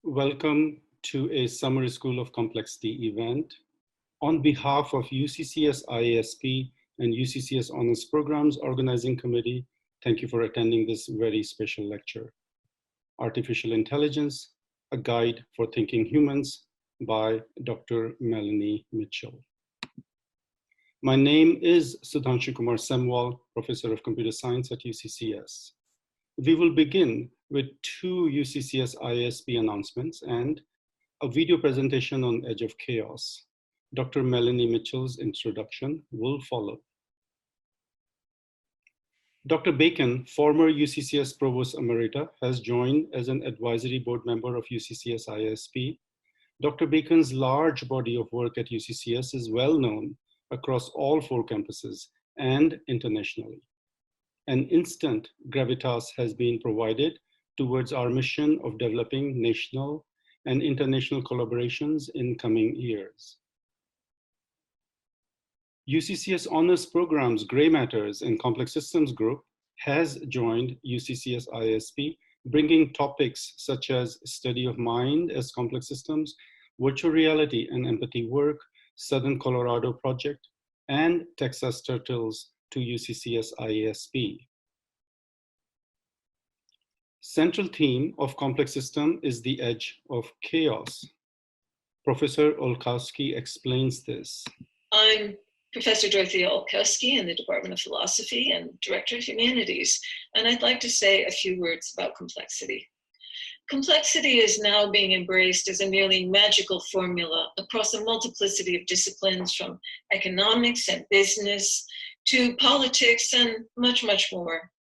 Welcome to a Summer School of Complexity event. On behalf of UCCS IASP and UCCS Honors Programs Organizing Committee, thank you for attending this very special lecture. Artificial Intelligence, a Guide for Thinking Humans by Dr. Melanie Mitchell. My name is Sudhanshu Kumar Semwal, Professor of Computer Science at UCCS. We will begin with two UCCS IASP announcements and a video presentation on Edge of Chaos. Dr. Melanie Mitchell's introduction will follow. Dr. Bacon, former UCCS Provost Emerita, has joined as an advisory board member of UCCS IASP. Dr. Bacon's large body of work at UCCS is well known across all four campuses and internationally. An instant gravitas has been provided towards our mission of developing national and international collaborations in coming years. UCCS Honors Programs Gray Matters and Complex Systems Group has joined UCCS IASP, bringing topics such as study of mind as complex systems, virtual reality and empathy work, Southern Colorado Project, and Texas Turtles to UCCS IASP. Central theme of complex system is the edge of chaos. Professor Olkowski explains this. I'm Professor Dorothea Olkowski in the Department of Philosophy and Director of Humanities, and I'd like to say a few words about complexity. Complexity is now being embraced as a nearly magical formula across a multiplicity of disciplines, from economics and business to politics and much, much more.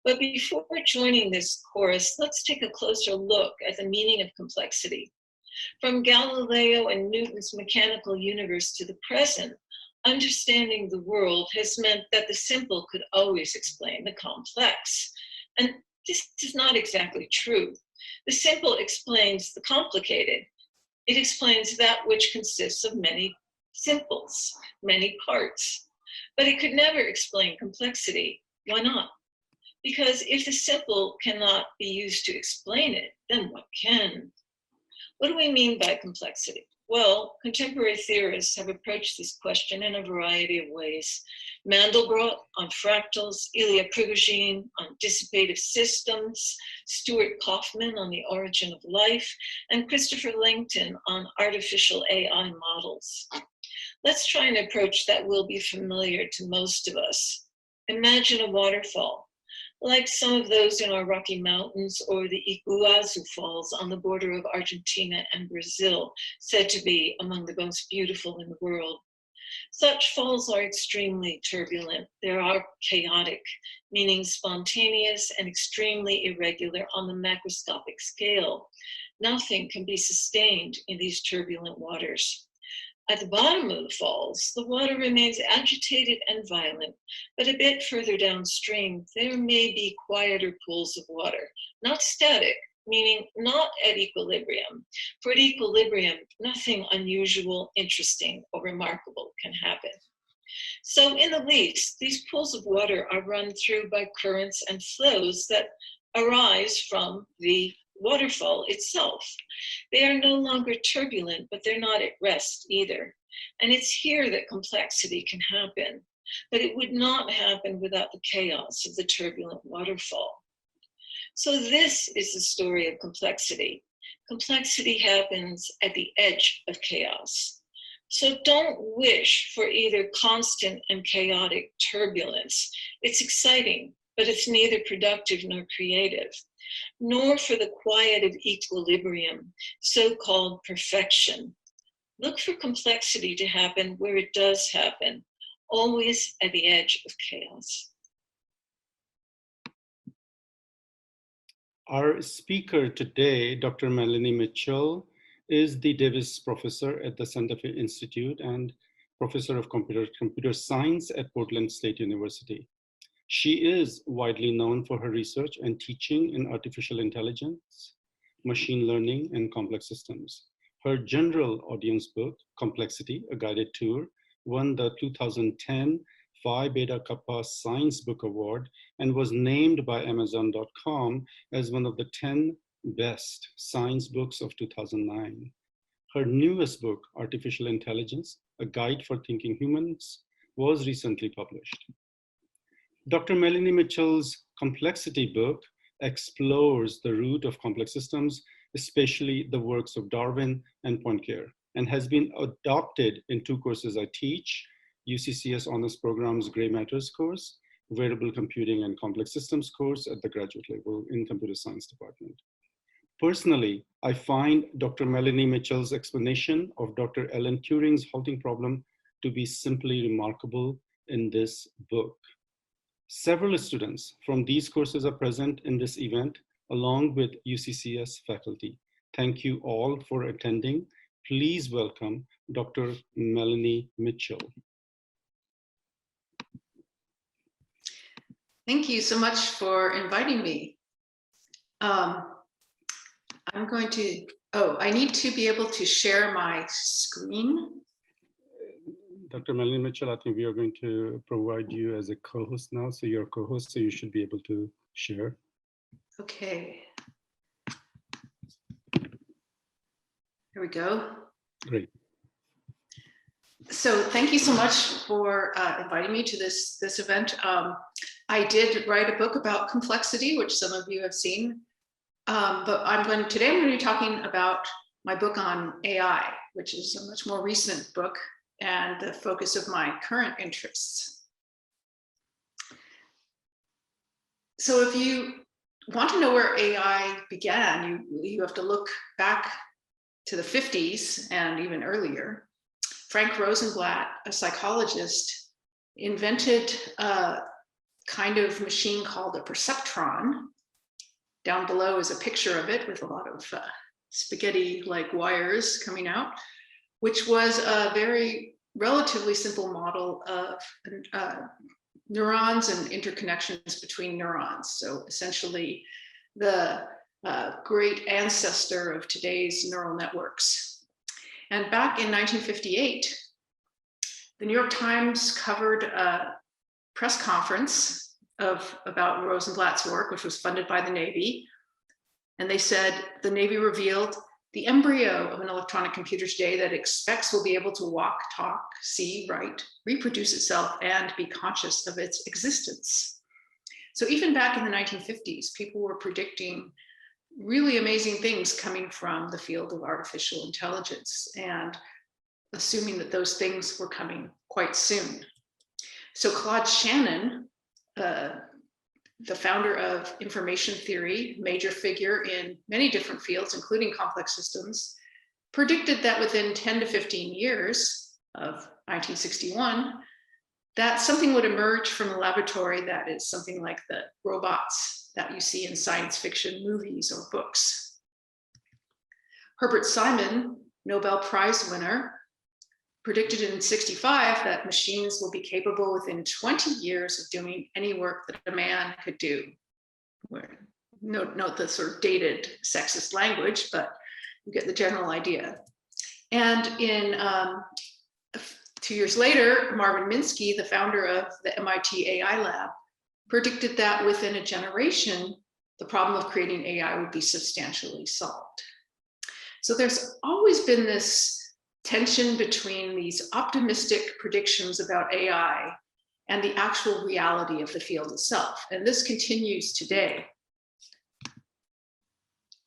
But before joining this chorus, let's take a closer look at the meaning of complexity. From Galileo and Newton's mechanical universe to the present, understanding the world has meant that the simple could always explain the complex. And this is not exactly true. The simple explains the complicated. It explains that which consists of many simples, many parts. But it could never explain complexity. Why not? Because if the simple cannot be used to explain it, then what can? What do we mean by complexity? Well, contemporary theorists have approached this question in a variety of ways. Mandelbrot on fractals, Ilya Prigogine on dissipative systems, Stuart Kauffman on the origin of life, and Christopher Langton on artificial AI models. Let's try an approach that will be familiar to most of us. Imagine a waterfall, like some of those in our Rocky Mountains or the Iguazu Falls on the border of Argentina and Brazil, said to be among the most beautiful in the world. Such falls are extremely turbulent. They are chaotic, meaning spontaneous and extremely irregular on the macroscopic scale. Nothing can be sustained in these turbulent waters. At the bottom of the falls, the water remains agitated and violent, but a bit further downstream, there may be quieter pools of water, not static, meaning not at equilibrium. For at equilibrium, nothing unusual, interesting, or remarkable can happen. So in the least, these pools of water are run through by currents and flows that arise from the waterfall itself. They are no longer turbulent, but they're not at rest either. And it's here that complexity can happen, but it would not happen without the chaos of the turbulent waterfall. So this is the story of complexity. Complexity happens at the edge of chaos. So don't wish for either constant and chaotic turbulence. It's exciting, but it's neither productive nor creative, nor for the quiet of equilibrium, so-called perfection. Look for complexity to happen where it does happen, always at the edge of chaos. Our speaker today, Dr. Melanie Mitchell, is the Davis Professor at the Santa Fe Institute and Professor of Computer Science at Portland State University. She is widely known for her research and teaching in artificial intelligence, machine learning, and complex systems. Her general audience book, Complexity, A Guided Tour, won the 2010 Phi Beta Kappa Science Book Award and was named by Amazon.com as one of the 10 best science books of 2009. Her newest book, Artificial Intelligence, A Guide for Thinking Humans, was recently published. Dr. Melanie Mitchell's Complexity book explores the root of complex systems, especially the works of Darwin and Poincare, and has been adopted in two courses I teach, UCCS Honors Program's Gray Matters course, Variable Computing and Complex Systems course at the graduate level in Computer Science Department. Personally, I find Dr. Melanie Mitchell's explanation of Dr. Alan Turing's halting problem to be simply remarkable in this book. Several students from these courses are present in this event, along with UCCS faculty. Thank you all for attending. Please welcome Dr. Melanie Mitchell. Thank you so much for inviting me. I'm going to, I need to be able to share my screen. Dr. Melanie Mitchell, I think we are going to provide you as a co-host now. So you're a co-host, so you should be able to share. Okay. Here we go. Great. So thank you so much for inviting me to this event. I did write a book about complexity, which some of you have seen. But today I'm going to be talking about my book on AI, which is a much more recent book and the focus of my current interests. So if you want to know where AI began, you have to look back to the 50s and even earlier. Frank Rosenblatt, a psychologist, invented a kind of machine called a perceptron. Down below is a picture of it with a lot of spaghetti-like wires coming out, which was a very relatively simple model of neurons and interconnections between neurons. So essentially the great ancestor of today's neural networks. And back in 1958, the New York Times covered a press conference about Rosenblatt's work, which was funded by the Navy. And they said the Navy revealed the embryo of an electronic computer today that expects will be able to walk, talk, see, write, reproduce itself, and be conscious of its existence. So even back in the 1950s, people were predicting really amazing things coming from the field of artificial intelligence and assuming that those things were coming quite soon. So Claude Shannon, the founder of information theory, major figure in many different fields, including complex systems, predicted that within 10 to 15 years of 1961, that something would emerge from the laboratory that is something like the robots that you see in science fiction movies or books. Herbert Simon, Nobel Prize winner, predicted in 1965 that machines will be capable within 20 years of doing any work that a man could do. Note the sort of dated sexist language, but you get the general idea. And in 2 years later, Marvin Minsky, the founder of the MIT AI Lab, predicted that within a generation, the problem of creating AI would be substantially solved. So there's always been this tension between these optimistic predictions about AI and the actual reality of the field itself. And this continues today.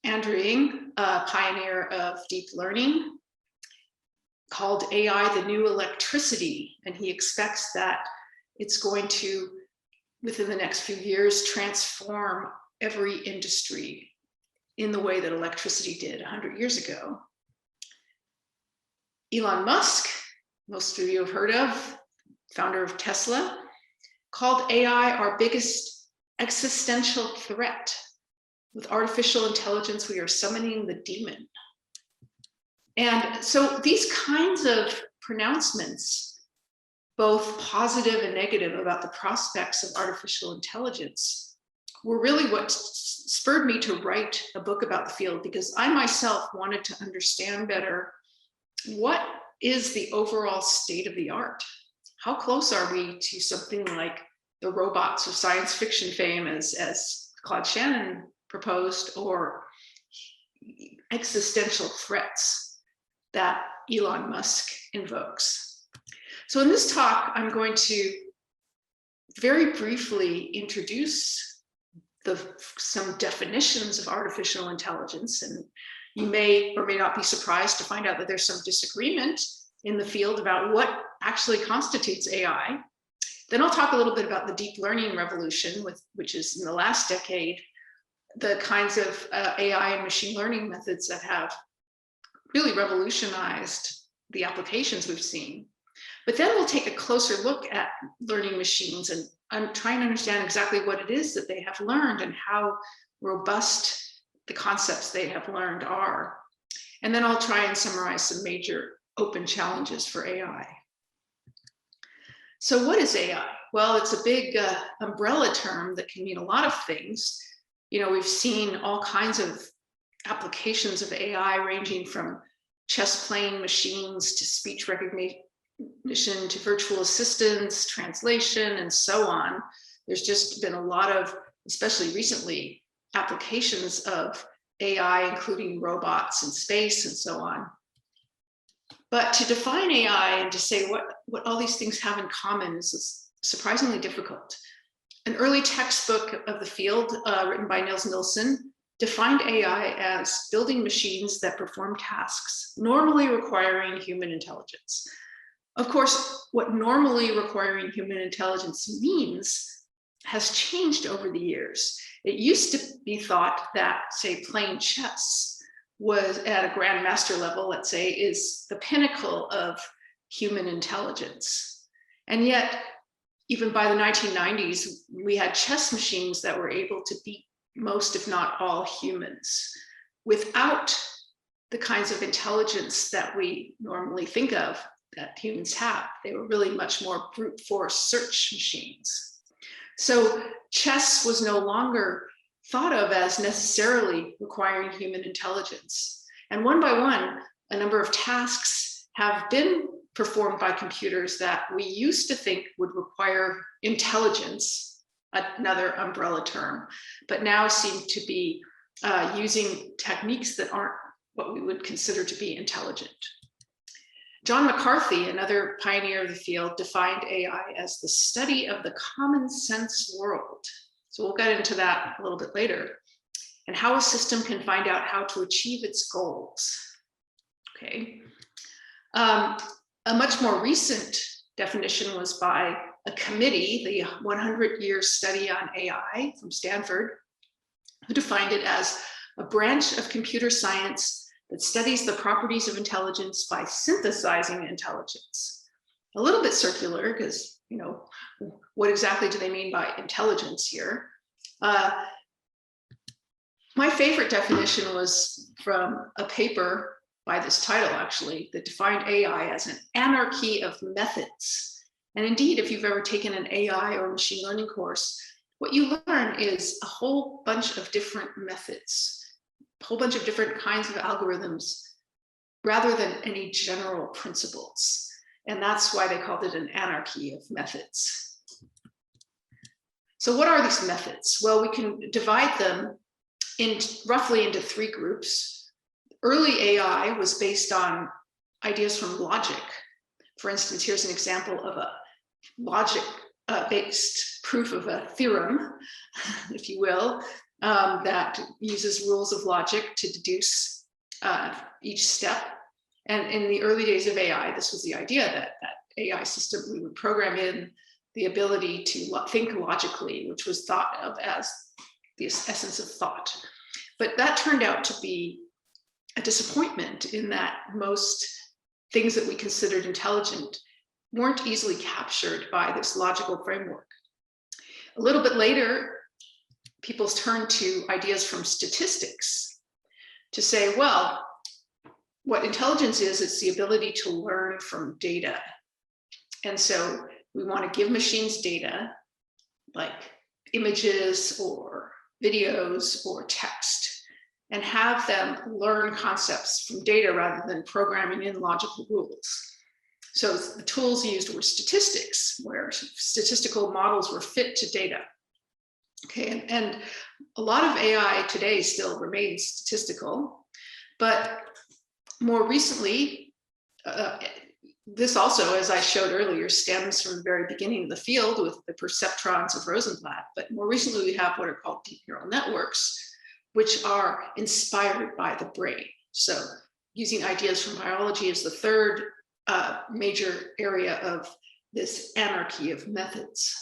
Andrew Ng, a pioneer of deep learning, called AI the new electricity. And he expects that it's going to, within the next few years, transform every industry in the way that electricity did 100 years ago. Elon Musk, most of you have heard of, founder of Tesla, called AI our biggest existential threat. With artificial intelligence, we are summoning the demon. And so these kinds of pronouncements, both positive and negative about the prospects of artificial intelligence, were really what spurred me to write a book about the field, because I myself wanted to understand better what is the overall state of the art? How close are we to something like the robots of science fiction fame as Claude Shannon proposed, or existential threats that Elon Musk invokes. So in this talk, I'm going to very briefly introduce some definitions of artificial intelligence, and you may or may not be surprised to find out that there's some disagreement in the field about what actually constitutes AI. Then I'll talk a little bit about the deep learning revolution, which is in the last decade, the kinds of AI and machine learning methods that have really revolutionized the applications we've seen. But then we'll take a closer look at learning machines and I'm trying to understand exactly what it is that they have learned and how robust the concepts they have learned are. And then I'll try and summarize some major open challenges for AI. So what is AI? Well, it's a big umbrella term that can mean a lot of things. You know, we've seen all kinds of applications of AI ranging from chess playing machines to speech recognition to virtual assistants, translation, and so on. There's just been a lot of, especially recently, applications of AI, including robots in space and so on. But to define AI and to say what all these things have in common is surprisingly difficult. An early textbook of the field, written by Nils Nilsson, defined AI as building machines that perform tasks normally requiring human intelligence. Of course, what normally requiring human intelligence means has changed over the years. It used to be thought that, say, playing chess was at a grandmaster level, let's say, is the pinnacle of human intelligence. And yet, even by the 1990s, we had chess machines that were able to beat most, if not all, humans without the kinds of intelligence that we normally think of that humans have. They were really much more brute force search machines. So chess was no longer thought of as necessarily requiring human intelligence. And one by one, a number of tasks have been performed by computers that we used to think would require intelligence, another umbrella term, but now seem to be using techniques that aren't what we would consider to be intelligent. John McCarthy, another pioneer of the field, defined AI as the study of the common sense world. So we'll get into that a little bit later, and how a system can find out how to achieve its goals. Okay. A much more recent definition was by a committee, the 100-year study on AI from Stanford, who defined it as a branch of computer science that studies the properties of intelligence by synthesizing intelligence. A little bit circular, because, you know, what exactly do they mean by intelligence here? My favorite definition was from a paper by this title, actually, that defined AI as an anarchy of methods. And indeed, if you've ever taken an AI or machine learning course, what you learn is a whole bunch of different methods, a whole bunch of different kinds of algorithms, rather than any general principles. And that's why they called it an anarchy of methods. So what are these methods? Well, we can divide them roughly into three groups. Early AI was based on ideas from logic. For instance, here's an example of a logic-based proof of a theorem, if you will, that uses rules of logic to deduce each step. And in the early days of AI, this was the idea that AI system, we would program in the ability to think logically, which was thought of as the essence of thought. But that turned out to be a disappointment in that most things that we considered intelligent weren't easily captured by this logical framework. A little bit later, people turned to ideas from statistics to say, well, what intelligence is, it's the ability to learn from data. And so we want to give machines data like images or videos or text and have them learn concepts from data rather than programming in logical rules. So the tools used were statistics, where statistical models were fit to data. Okay, and a lot of AI today still remains statistical, But more recently, this also, as I showed earlier, stems from the very beginning of the field with the perceptrons of Rosenblatt. But more recently, we have what are called deep neural networks, which are inspired by the brain. So using ideas from biology is the third major area of this anarchy of methods.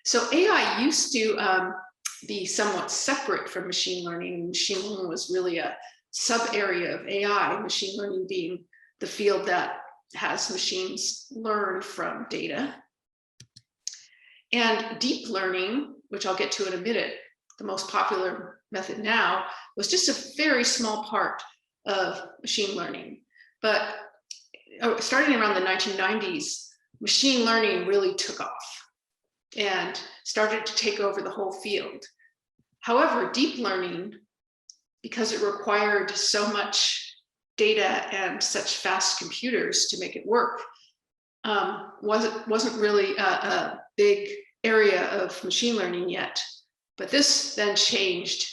So AI used to be somewhat separate from machine learning. Machine learning was really a sub-area of AI, machine learning being the field that has machines learn from data. And deep learning, which I'll get to in a minute, the most popular method now, was just a very small part of machine learning. But starting around the 1990s, machine learning really took off and started to take over the whole field. However, deep learning, because it required so much data and such fast computers to make it work, wasn't really a big area of machine learning yet. But this then changed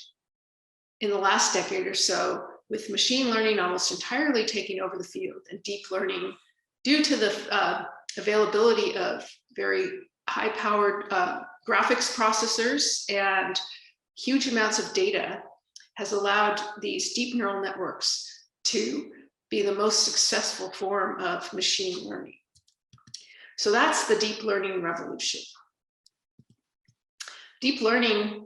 in the last decade or so, with machine learning almost entirely taking over the field, and deep learning, due to the availability of very high-powered graphics processors and huge amounts of data, has allowed these deep neural networks to be the most successful form of machine learning. So that's the deep learning revolution. Deep learning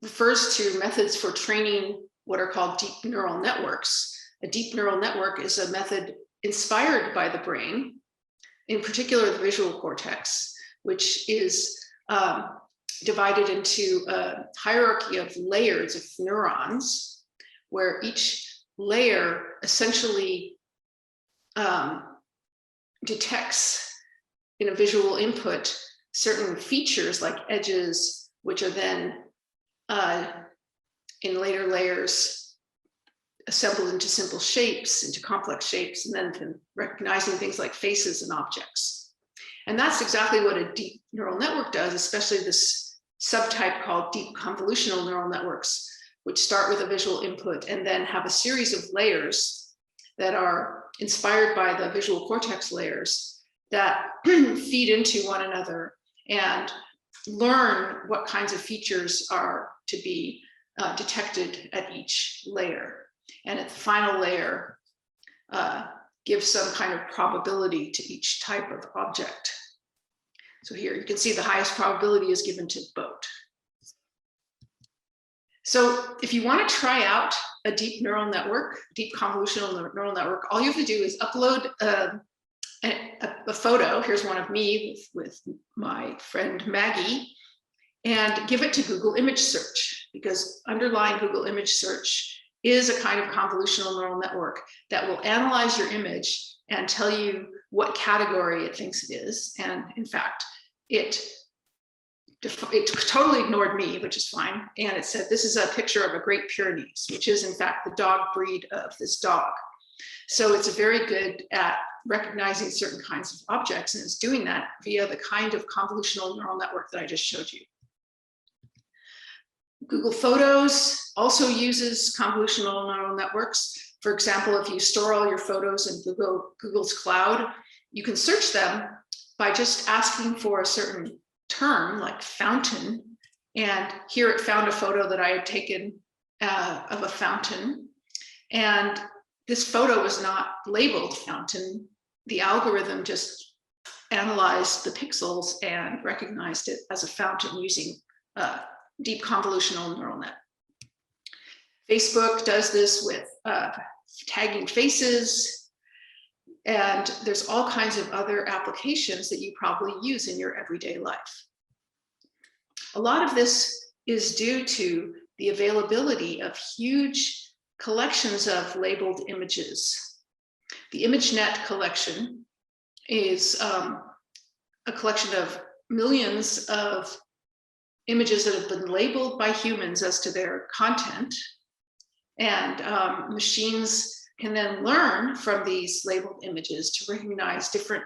refers to methods for training what are called deep neural networks. A deep neural network is a method inspired by the brain, in particular the visual cortex, which is divided into a hierarchy of layers of neurons, where each layer essentially detects in a visual input certain features like edges, which are then in later layers assembled into simple shapes, into complex shapes, and then recognizing things like faces and objects. And that's exactly what a deep neural network does, especially this subtype called deep convolutional neural networks, which start with a visual input and then have a series of layers that are inspired by the visual cortex layers that feed into one another and learn what kinds of features are to be detected at each layer. And at the final layer, gives some kind of probability to each type of object. So here you can see the highest probability is given to boat. So if you want to try out a deep neural network, deep convolutional neural network, all you have to do is upload a photo. Here's one of me with my friend Maggie, and give it to Google image search, because underlying Google image search is a kind of convolutional neural network that will analyze your image and tell you what category it thinks it is. And in fact, it totally ignored me, which is fine. And it said, this is a picture of a Great Pyrenees, which is in fact the dog breed of this dog. So it's very good at recognizing certain kinds of objects, and it's doing that via the kind of convolutional neural network that I just showed you. Google Photos also uses convolutional neural networks. For example, if you store all your photos in Google's cloud, you can search them by just asking for a certain term like fountain. And here it found a photo that I had taken of a fountain. And this photo was not labeled fountain. The algorithm just analyzed the pixels and recognized it as a fountain using deep convolutional neural net. Facebook does this with tagging faces, and there's all kinds of other applications that you probably use in your everyday life. A lot of this is due to the availability of huge collections of labeled images. The ImageNet collection is a collection of millions of images that have been labeled by humans as to their content, and machines can then learn from these labeled images to recognize different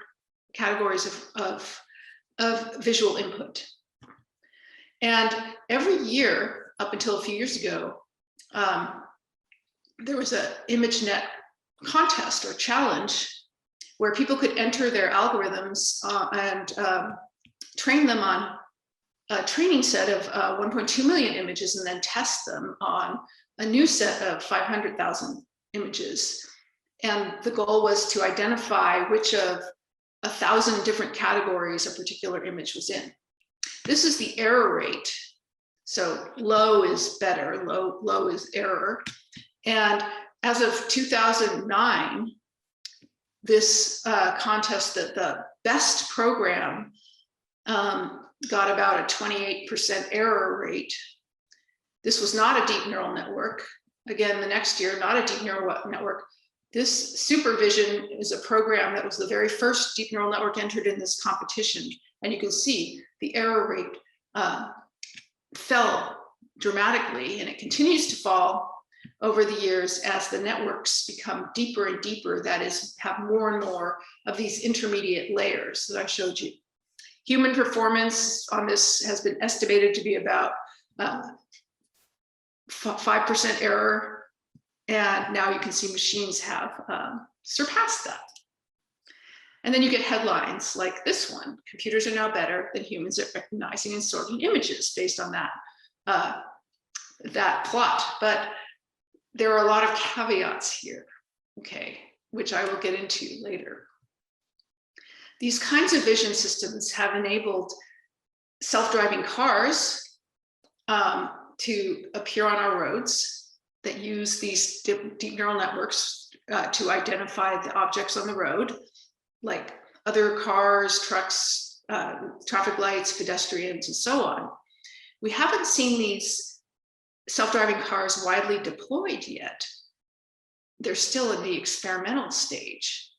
categories of visual input. And every year, up until a few years ago, there was a ImageNet contest or challenge where people could enter their algorithms and train them on a training set of 1.2 million images and then test them on a new set of 500,000 images. And the goal was to identify which of 1,000 different categories a particular image was in. This is the error rate. So low is better, low is error. And as of 2009, this contest, the best program got about a 28% error rate. This was not a deep neural network. Again, the next year, not a deep neural network. This Supervision is a program that was the very first deep neural network entered in this competition. And you can see the error rate fell dramatically, and it continues to fall over the years as the networks become deeper and deeper, that is, have more and more of these intermediate layers that I showed you. Human performance on this has been estimated to be about 5% error, and now you can see machines have surpassed that. And then you get headlines like this one: computers are now better than humans at recognizing and sorting images, based on that, that plot. But there are a lot of caveats here, okay, which I will get into later. These kinds of vision systems have enabled self-driving cars to appear on our roads that use these deep neural networks to identify the objects on the road, like other cars, trucks, traffic lights, pedestrians, and so on. We haven't seen these self-driving cars widely deployed yet. They're still in the experimental stage.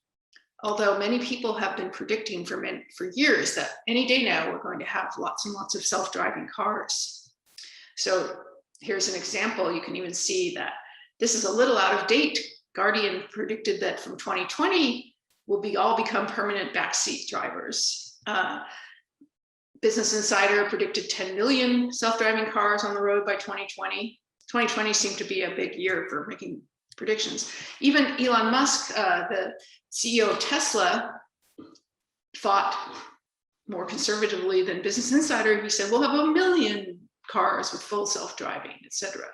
Although many people have been predicting for years that any day now we're going to have lots and lots of self-driving cars. So here's an example. You can even see that this is a little out of date. Guardian predicted that from 2020 will all become permanent backseat drivers. Business Insider predicted 10 million self-driving cars on the road by 2020. 2020 seemed to be a big year for making predictions. Even Elon Musk, the CEO of Tesla, thought more conservatively than Business Insider. He said, we'll have 1 million cars with full self-driving, etc.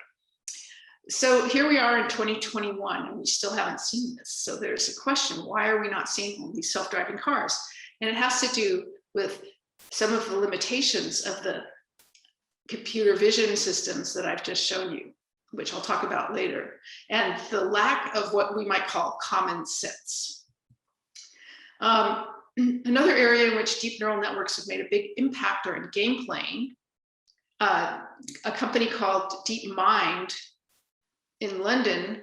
So here we are in 2021, and we still haven't seen this. So there's a question: why are we not seeing all these self-driving cars? And it has to do with some of the limitations of the computer vision systems that I've just shown you, which I'll talk about later, and the lack of what we might call common sense. Another area in which deep neural networks have made a big impact are in game playing. A company called DeepMind in London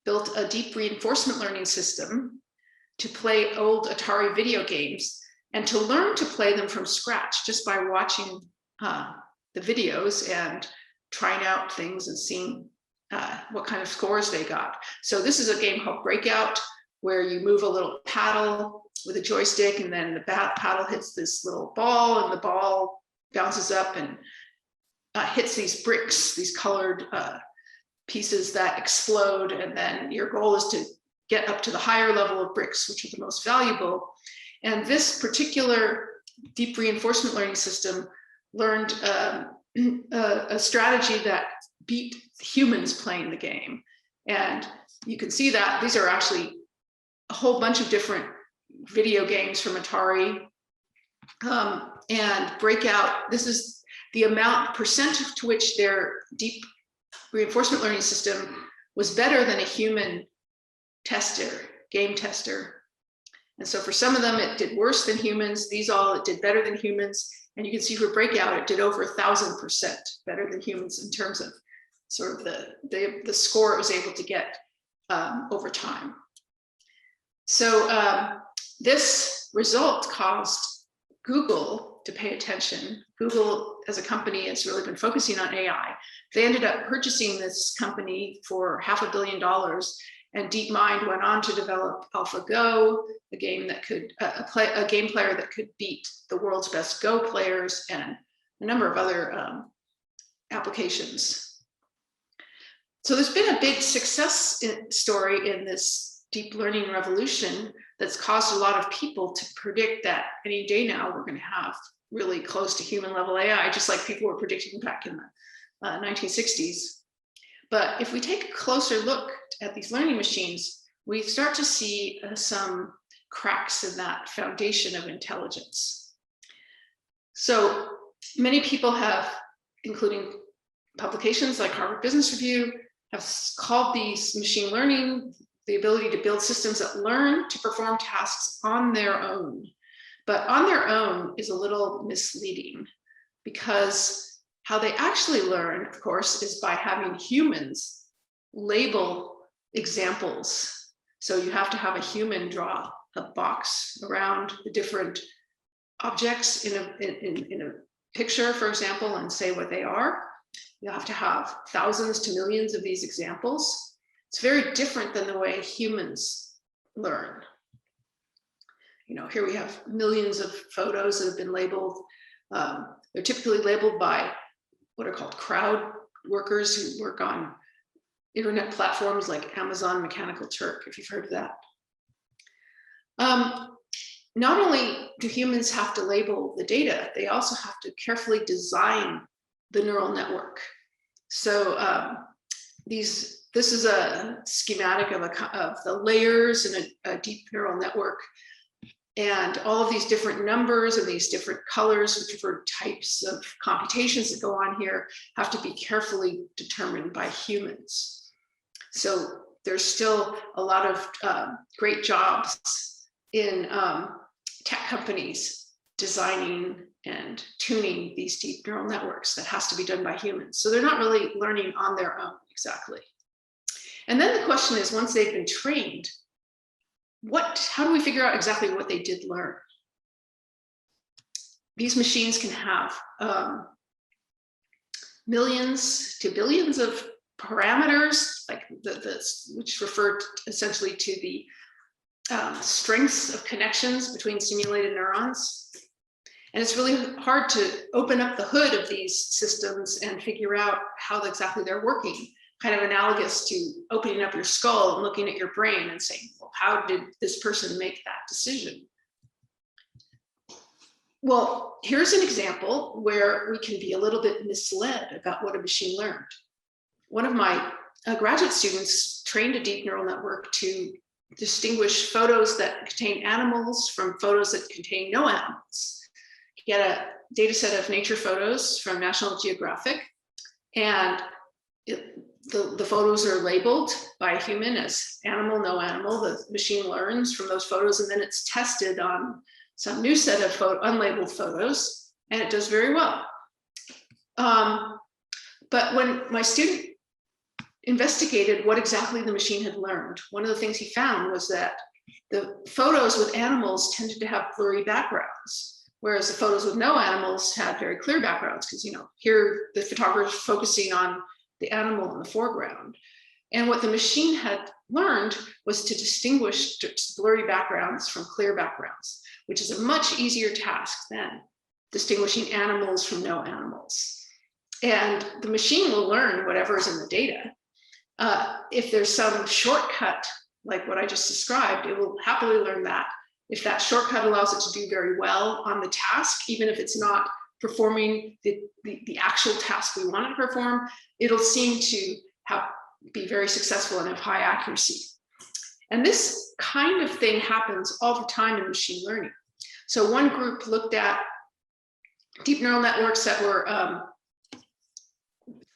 built a deep reinforcement learning system to play old Atari video games and to learn to play them from scratch just by watching the videos and trying out things and seeing what kind of scores they got. So this is a game called Breakout, where you move a little paddle with a joystick, and then the paddle hits this little ball, and the ball bounces up and hits these bricks, these colored pieces that explode. And then your goal is to get up to the higher level of bricks, which are the most valuable. And this particular deep reinforcement learning system learned a strategy that beat humans playing the game. And you can see that these are actually a whole bunch of different video games from Atari. And Breakout, this is the percent to which their deep reinforcement learning system was better than a human game tester. And so for some of them, it did worse than humans. It did better than humans. And you can see for Breakout, it did over 1,000% better than humans in terms of sort of the score it was able to get over time. So this result caused Google to pay attention. Google, as a company, has really been focusing on AI. They ended up purchasing this company for $500 million, and DeepMind went on to develop AlphaGo, a game that could a game player that could beat the world's best Go players, and a number of other applications. So there's been a big success story in this deep learning revolution that's caused a lot of people to predict that any day now we're going to have really close to human level AI, just like people were predicting back in the 1960s. But if we take a closer look at these learning machines, we start to see some cracks in that foundation of intelligence. So many people have, including publications like Harvard Business Review, have called these machine learning the ability to build systems that learn to perform tasks on their own. But on their own is a little misleading, because how they actually learn, of course, is by having humans label examples. So you have to have a human draw a box around the different objects in a picture, for example, and say what they are. You have to have thousands to millions of these examples. It's very different than the way humans learn. You know, here we have millions of photos that have been labeled. They're typically labeled by what are called crowd workers who work on internet platforms like Amazon Mechanical Turk, if you've heard of that. Not only do humans have to label the data, they also have to carefully design the neural network. So this is a schematic of the layers in a deep neural network. And all of these different numbers and these different colors, which are types of computations that go on here, have to be carefully determined by humans. So there's still a lot of great jobs in tech companies designing and tuning these deep neural networks that has to be done by humans. So they're not really learning on their own exactly. And then the question is, once they've been trained, how do we figure out exactly what they did learn? These machines can have millions to billions of parameters, like which refer essentially to the strengths of connections between simulated neurons. And it's really hard to open up the hood of these systems and figure out how exactly they're working. Kind of analogous to opening up your skull and looking at your brain and saying, well, how did this person make that decision? Well, here's an example where we can be a little bit misled about what a machine learned. One of my graduate students trained a deep neural network to distinguish photos that contain animals from photos that contain no animals. He had a data set of nature photos from National Geographic, and the photos are labeled by a human as animal, no animal. The machine learns from those photos, and then it's tested on some new set of unlabeled photos, and it does very well. But when my student investigated what exactly the machine had learned, one of the things he found was that the photos with animals tended to have blurry backgrounds, whereas the photos with no animals had very clear backgrounds, because, you know, here the photographer is focusing on the animal in the foreground. And what the machine had learned was to distinguish blurry backgrounds from clear backgrounds, which is a much easier task than distinguishing animals from no animals. And the machine will learn whatever is in the data. If there's some shortcut, like what I just described, it will happily learn that. If that shortcut allows it to do very well on the task, even if it's not performing the actual task we want it to perform, it'll seem to be very successful and have high accuracy. And this kind of thing happens all the time in machine learning. So one group looked at deep neural networks that were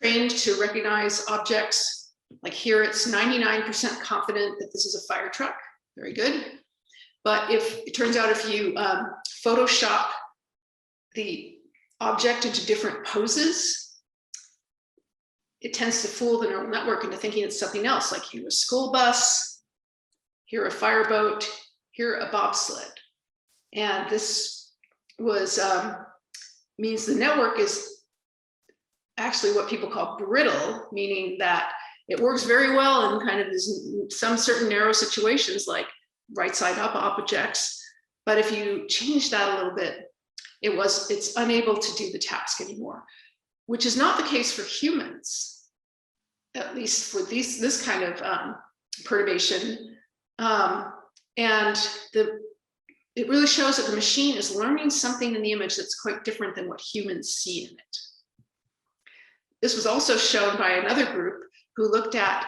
trained to recognize objects. Like here, it's 99% confident that this is a fire truck. Very good. But if it turns out if you Photoshop the object into different poses, it tends to fool the neural network into thinking it's something else, like here a school bus, here a fireboat, here a bobsled. And this was means the network is actually what people call brittle, meaning that it works very well in kind of some certain narrow situations like right side up objects. But if you change that a little bit, it's unable to do the task anymore, which is not the case for humans. at least for this kind of perturbation. And it really shows that the machine is learning something in the image that's quite different than what humans see in it. This was also shown by another group who looked at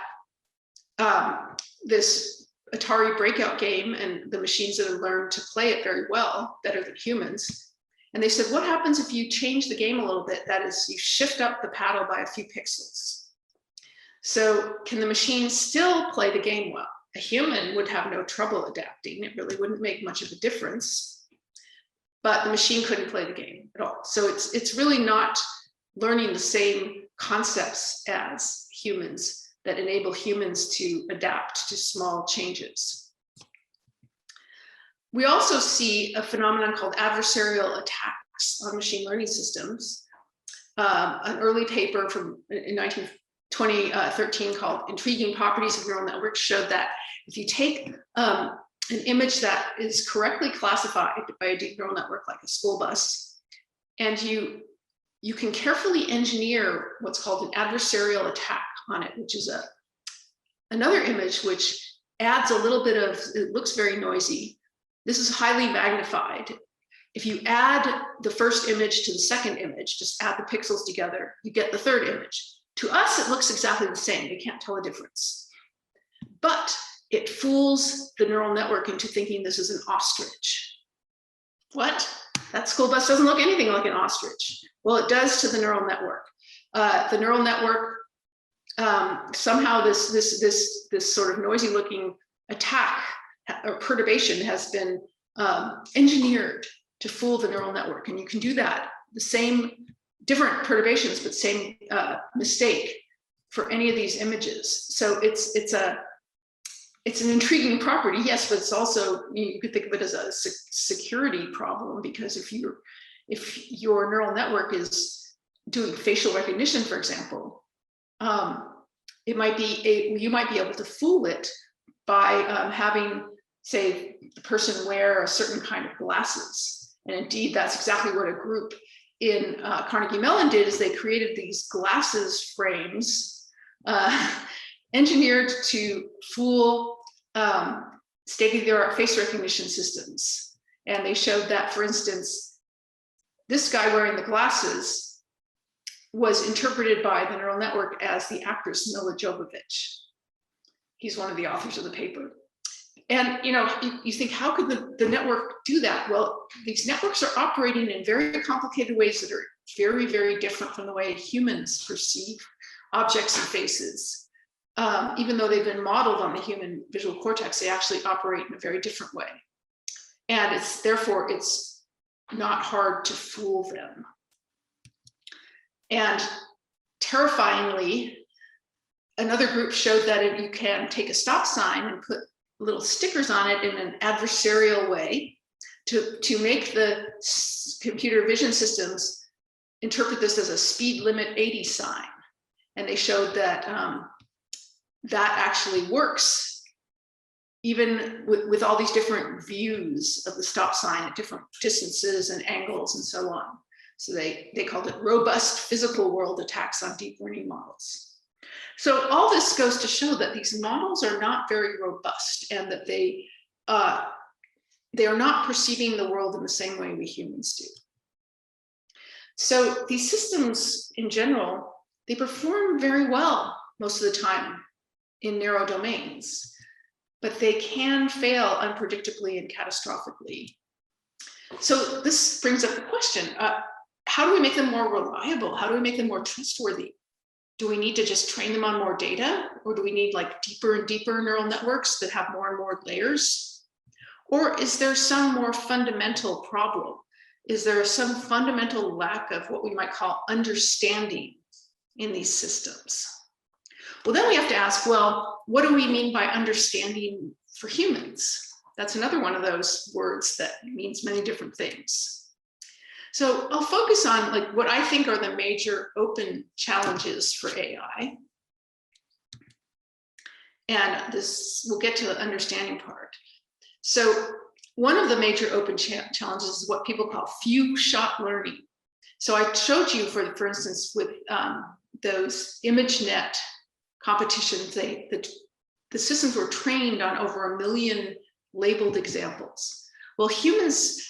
this Atari breakout game and the machines that have learned to play it very well, better than humans. And they said, what happens if you change the game a little bit? That is, you shift up the paddle by a few pixels. So can the machine still play the game well? A human would have no trouble adapting. It really wouldn't make much of a difference. But the machine couldn't play the game at all. So it's really not learning the same concepts as humans that enable humans to adapt to small changes. We also see a phenomenon called adversarial attacks on machine learning systems. An early paper from in 2013 called Intriguing Properties of Neural Networks showed that if you take an image that is correctly classified by a deep neural network like a school bus, and you can carefully engineer what's called an adversarial attack on it, which is another image which adds a little bit of, it looks very noisy. This is highly magnified. If you add the first image to the second image, just add the pixels together, you get the third image. To us, it looks exactly the same. We can't tell a difference. But it fools the neural network into thinking this is an ostrich. What? That school bus doesn't look anything like an ostrich. Well, it does to the neural network. The neural network, somehow this sort of noisy looking attack or perturbation has been engineered to fool the neural network. And you can do that, the same different perturbations, but same mistake for any of these images. So it's an intriguing property, yes, but it's also, you could think of it as a security problem, because if your neural network is doing facial recognition, for example, you might be able to fool it by having, say, the person wear a certain kind of glasses. And indeed, that's exactly what a group in Carnegie Mellon did, is they created these glasses frames engineered to fool state-of-the-art face recognition systems. And they showed that, for instance, this guy wearing the glasses was interpreted by the neural network as the actress Milla Jovovich. He's one of the authors of the paper. And you think, how could the network do that? Well, these networks are operating in very complicated ways that are very, very different from the way humans perceive objects and faces. Even though they've been modeled on the human visual cortex, they actually operate in a very different way. And therefore it's not hard to fool them. And terrifyingly, another group showed that you can take a stop sign and put little stickers on it in an adversarial way to make the computer vision systems interpret this as a speed limit 80 sign. And they showed that that actually works, even with all these different views of the stop sign at different distances and angles and so on. So they called it robust physical world attacks on deep learning models. So all this goes to show that these models are not very robust, and that they are not perceiving the world in the same way we humans do. So these systems in general, they perform very well most of the time in narrow domains, but they can fail unpredictably and catastrophically. So this brings up the question, how do we make them more reliable? How do we make them more trustworthy? Do we need to just train them on more data? Or do we need like deeper and deeper neural networks that have more and more layers? Or is there some more fundamental problem? Is there some fundamental lack of what we might call understanding in these systems? Well, then we have to ask, well, what do we mean by understanding for humans? That's another one of those words that means many different things. So I'll focus on like what I think are the major open challenges for AI. And this, we'll get to the understanding part. So one of the major open challenges is what people call few-shot learning. So I showed you, for instance, with those ImageNet competitions, the systems were trained on over 1 million labeled examples. Well, humans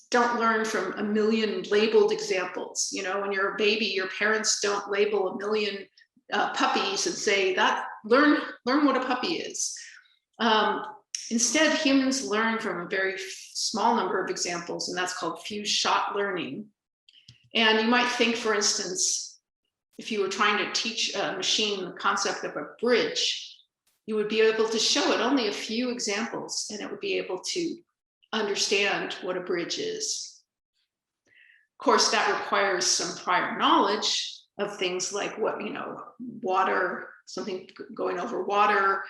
don't learn from 1 million labeled examples. You know, when you're a baby, your parents don't label 1 million puppies and say that, learn what a puppy is. Instead, humans learn from a very small number of examples, and that's called few-shot learning. And you might think, for instance, if you were trying to teach a machine the concept of a bridge, you would be able to show it only a few examples, and it would be able to understand what a bridge is. Of course, that requires some prior knowledge of things like what, you know, water, something going over water,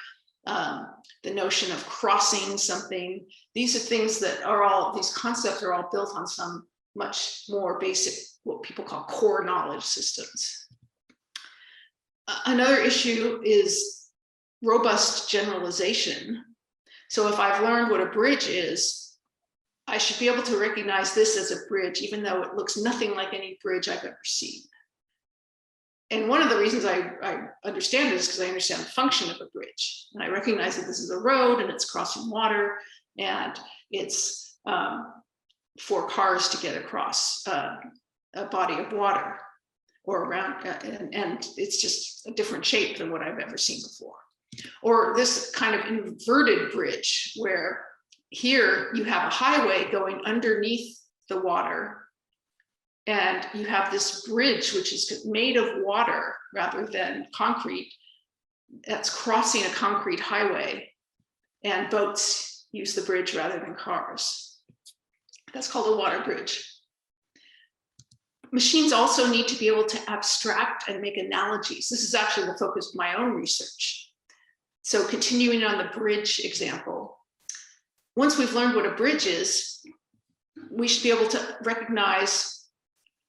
the notion of crossing something. These are things that are all, these concepts are all built on some much more basic, what people call core knowledge systems. Another issue is robust generalization. So if I've learned what a bridge is, I should be able to recognize this as a bridge, even though it looks nothing like any bridge I've ever seen. And one of the reasons I understand this is because I understand the function of a bridge. And I recognize that this is a road and it's crossing water and it's for cars to get across a body of water or around, and it's just a different shape than what I've ever seen before. Or this kind of inverted bridge where here you have a highway going underneath the water, and you have this bridge, which is made of water rather than concrete, that's crossing a concrete highway, and boats use the bridge rather than cars. That's called a water bridge. Machines also need to be able to abstract and make analogies. This is actually the focus of my own research. So continuing on the bridge example, once we've learned what a bridge is, we should be able to recognize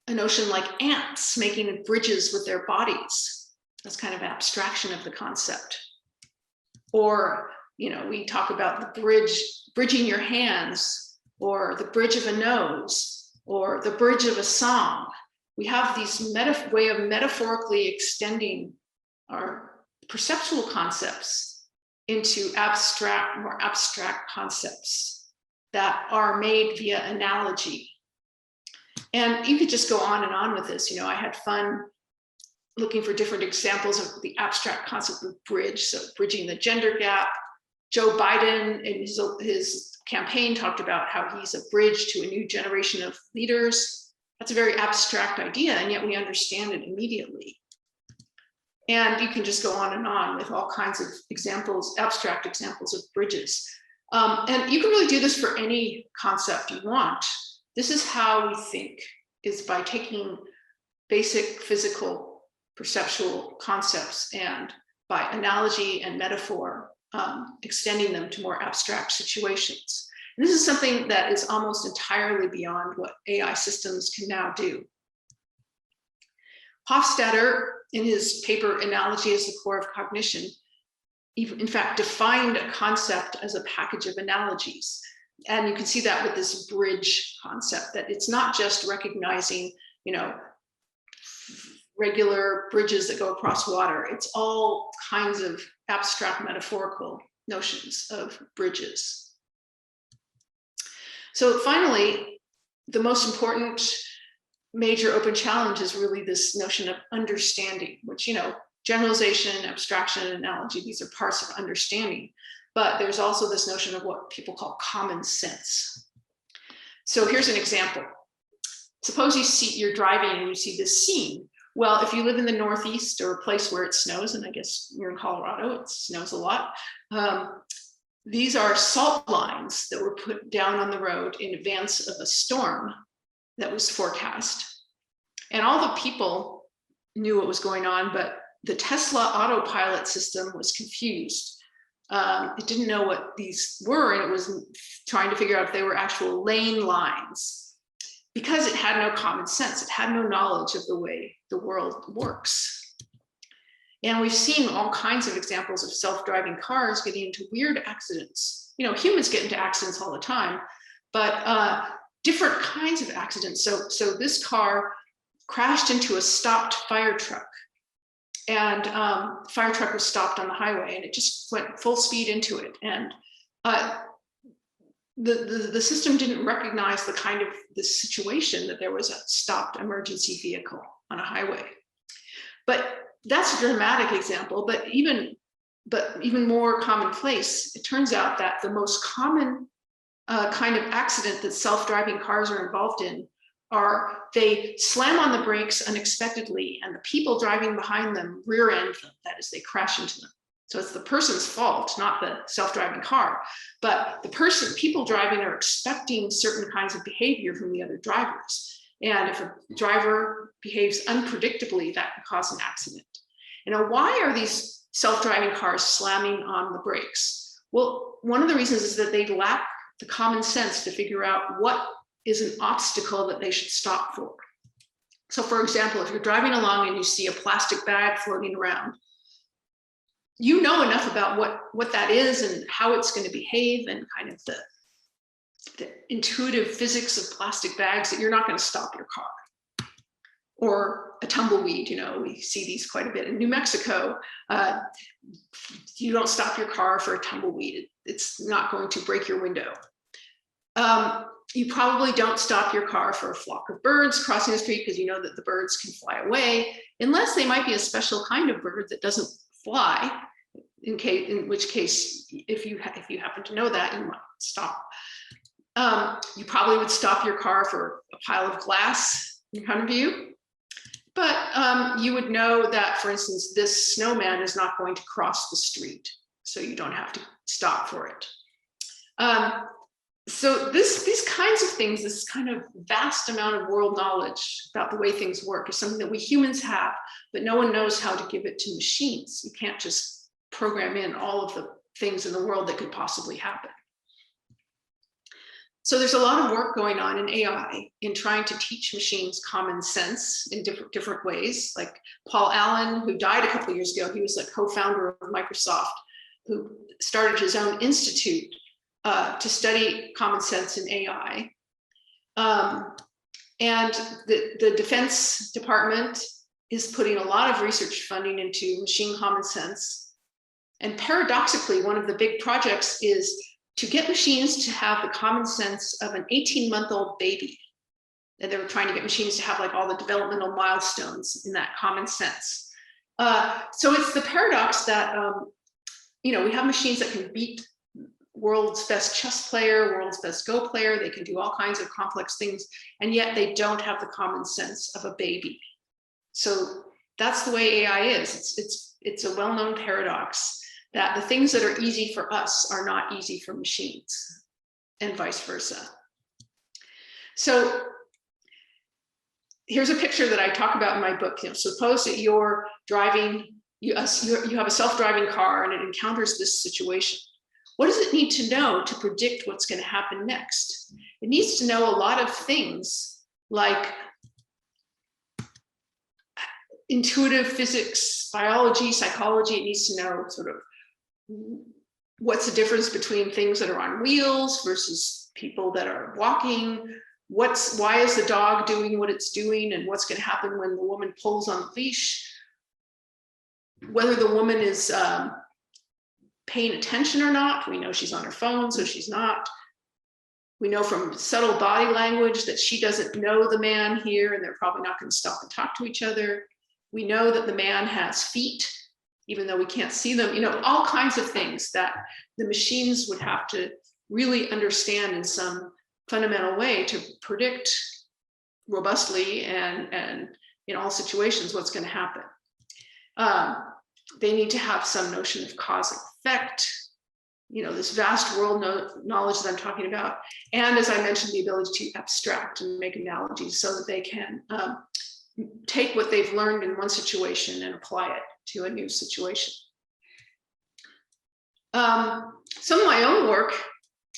a notion like ants making bridges with their bodies. That's kind of abstraction of the concept. Or, you know, we talk about the bridge, bridging your hands, or the bridge of a nose, or the bridge of a song. We have these way of metaphorically extending our perceptual concepts into more abstract concepts that are made via analogy. And you could just go on and on with this. You know, I had fun looking for different examples of the abstract concept of bridge. So bridging the gender gap. Joe Biden in his campaign talked about how he's a bridge to a new generation of leaders. That's a very abstract idea, and yet we understand it immediately. And you can just go on with all kinds of examples, abstract examples of bridges. And you can really do this for any concept you want. This is how we think, is by taking basic physical perceptual concepts and by analogy and metaphor, extending them to more abstract situations. And this is something that is almost entirely beyond what AI systems can now do. Hofstadter, in his paper, Analogy as the Core of Cognition, in fact, defined a concept as a package of analogies. And you can see that with this bridge concept, that it's not just recognizing, you know, regular bridges that go across water. It's all kinds of abstract metaphorical notions of bridges. So finally, the most important major open challenge is really this notion of understanding, which, you know, generalization, abstraction, and analogy, these are parts of understanding. But there's also this notion of what people call common sense. So here's an example. Suppose you're driving and you see this scene. Well, if you live in the Northeast or a place where it snows, and I guess you're in Colorado, it snows a lot. These are salt lines that were put down on the road in advance of a storm that was forecast. And all the people knew what was going on, but the Tesla autopilot system was confused. It didn't know what these were, and it was trying to figure out if they were actual lane lines because it had no common sense. It had no knowledge of the way the world works. And we've seen all kinds of examples of self-driving cars getting into weird accidents. You know, humans get into accidents all the time, but different kinds of accidents. So this car crashed into a stopped fire truck. and fire truck was stopped on the highway, and it just went full speed into it. And the system didn't recognize the situation that there was a stopped emergency vehicle on a highway. But that's a dramatic example, but even more commonplace, it turns out that the most common kind of accident that self-driving cars are involved in are they slam on the brakes unexpectedly, and the people driving behind them rear end them. That is, they crash into them. So it's the person's fault, not the self-driving car. But people driving are expecting certain kinds of behavior from the other drivers. And if a driver behaves unpredictably, that can cause an accident. You know, why are these self-driving cars slamming on the brakes? Well, one of the reasons is that they lack the common sense to figure out what is an obstacle that they should stop for. So for example, if you're driving along and you see a plastic bag floating around, you know enough about what that is and how it's going to behave and kind of the intuitive physics of plastic bags that you're not going to stop your car. Or a tumbleweed, you know, we see these quite a bit in New Mexico. You don't stop your car for a tumbleweed. It's not going to break your window. You probably don't stop your car for a flock of birds crossing the street because you know that the birds can fly away, unless they might be a special kind of bird that doesn't fly, in which case, if you happen to know that, you might stop. You probably would stop your car for a pile of glass in front of you. But you would know that, for instance, this snowman is not going to cross the street, so you don't have to stop for it. So these kinds of things, this kind of vast amount of world knowledge about the way things work is something that we humans have, but no one knows how to give it to machines. You can't just program in all of the things in the world that could possibly happen. So there's a lot of work going on in AI in trying to teach machines common sense in different ways. Like Paul Allen, who died a couple of years ago, he was a co-founder of Microsoft, who started his own institute to study common sense in AI. And the Defense Department is putting a lot of research funding into machine common sense. And paradoxically, one of the big projects is to get machines to have the common sense of an 18-month-old baby. And they were trying to get machines to have like all the developmental milestones in that common sense. So it's the paradox that, you know, we have machines that can beat world's best chess player, world's best Go player. They can do all kinds of complex things, and yet they don't have the common sense of a baby. So that's the way AI is. It's a well-known paradox that the things that are easy for us are not easy for machines, and vice versa. So here's a picture that I talk about in my book. You know, suppose that you're driving, you have a self-driving car and it encounters this situation. What does it need to know to predict what's going to happen next? It needs to know a lot of things like intuitive physics, biology, psychology. It needs to know sort of what's the difference between things that are on wheels versus people that are walking. Why is the dog doing what it's doing, and what's going to happen when the woman pulls on the leash? Whether the woman is paying attention or not. We know she's on her phone, so she's not. We know from subtle body language that she doesn't know the man here, and they're probably not going to stop and talk to each other. We know that the man has feet, even though we can't see them. You know, all kinds of things that the machines would have to really understand in some fundamental way to predict robustly and in all situations what's going to happen. They need to have some notion of cause and effect, you know, this vast world knowledge that I'm talking about. And as I mentioned, the ability to abstract and make analogies so that they can take what they've learned in one situation and apply it to a new situation. Some of my own work,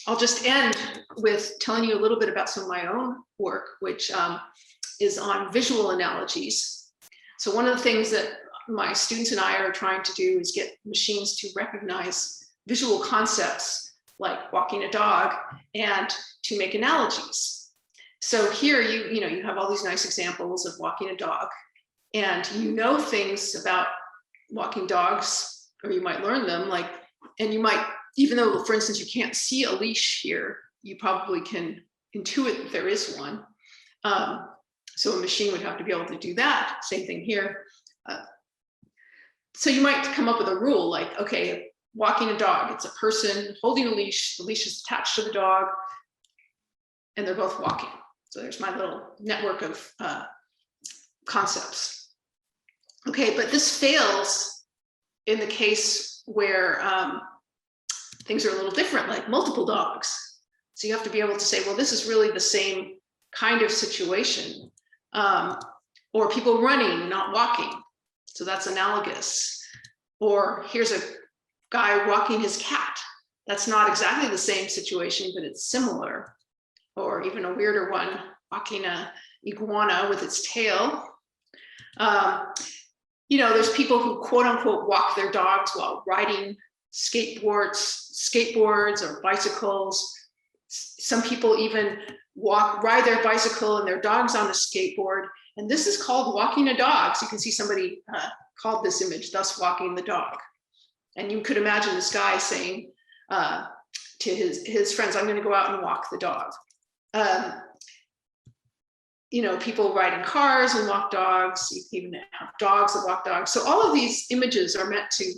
I'll just end with telling you a little bit about some of my own work, which is on visual analogies. So one of the things that my students and I are trying to do is get machines to recognize visual concepts like walking a dog and to make analogies. So here you have all these nice examples of walking a dog, and you know things about walking dogs, or you might learn them, like, and you might, even though, for instance, you can't see a leash here, you probably can intuit that there is one. So a machine would have to be able to do that. Same thing here. So you might come up with a rule like, okay, walking a dog, it's a person holding a leash, the leash is attached to the dog, and they're both walking. So there's my little network of concepts. Okay, but this fails in the case where things are a little different, like multiple dogs. So you have to be able to say, well, this is really the same kind of situation. Or people running, not walking. So that's analogous. Or here's a guy walking his cat. That's not exactly the same situation, but it's similar. Or even a weirder one, walking a iguana with its tail. You know, there's people who quote unquote walk their dogs while riding skateboards or bicycles. Some people even ride their bicycle and their dog's on the skateboard. And this is called walking a dog. So you can see somebody called this image, thus walking the dog. And you could imagine this guy saying to his friends, I'm going to go out and walk the dog. You know, people ride in cars and walk dogs. You can even have dogs that walk dogs. So all of these images are meant to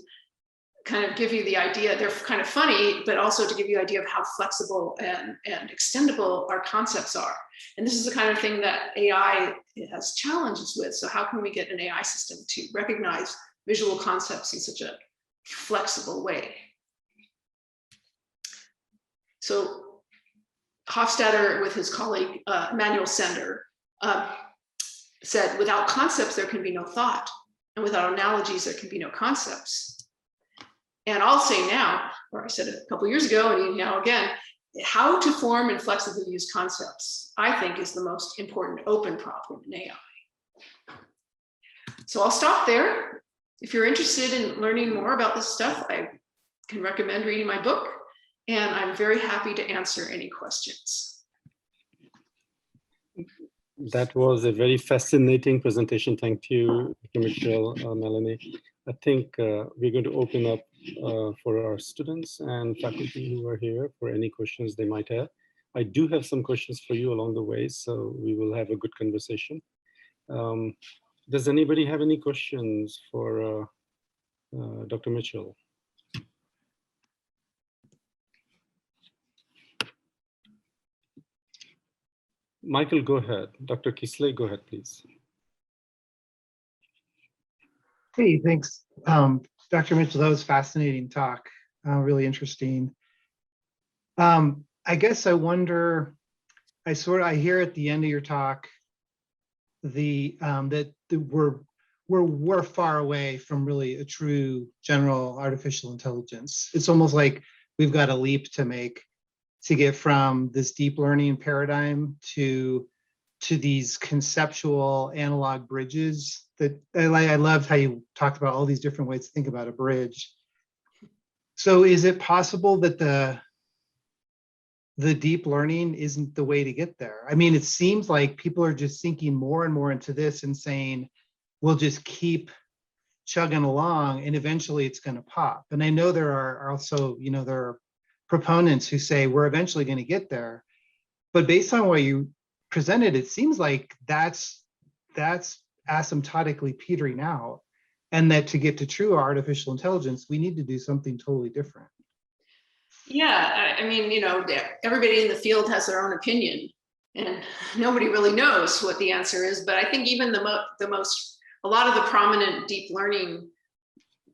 kind of give you the idea, they're kind of funny, but also to give you the idea of how flexible and extendable our concepts are. And this is the kind of thing that AI has challenges with. So how can we get an AI system to recognize visual concepts in such a flexible way? So Hofstadter, with his colleague Emanuel Sender, said, without concepts, there can be no thought. And without analogies, there can be no concepts. And I'll say now, or I said it a couple of years ago, and now again, how to form and flexibly use concepts, I think, is the most important open problem in AI. So I'll stop there. If you're interested in learning more about this stuff, I can recommend reading my book, and I'm very happy to answer any questions. That was a very fascinating presentation. Thank you, Dr. Mitchell, Melanie. I think we're going to open up for our students and faculty who are here for any questions they might have. I do have some questions for you along the way, so we will have a good conversation. Does anybody have any questions for Dr. Mitchell? Michael, go ahead. Dr. Kisley, go ahead, please. Hey, thanks. Dr. Mitchell, that was fascinating talk, really interesting. I guess I wonder, I hear at the end of your talk, that we're far away from really a true general artificial intelligence. It's almost like we've got a leap to make to get from this deep learning paradigm to these conceptual analog bridges that I loved how you talked about all these different ways to think about a bridge. So is it possible that the deep learning isn't the way to get there? I mean, it seems like people are just sinking more and more into this and saying, we'll just keep chugging along and eventually it's going to pop. And I know there are also, you know, there are proponents who say we're eventually going to get there. But based on what you presented, it seems like that's asymptotically petering out, and that to get to true artificial intelligence, we need to do something totally different. Yeah, I mean, you know, everybody in the field has their own opinion, and nobody really knows what the answer is. But I think even a lot of the prominent deep learning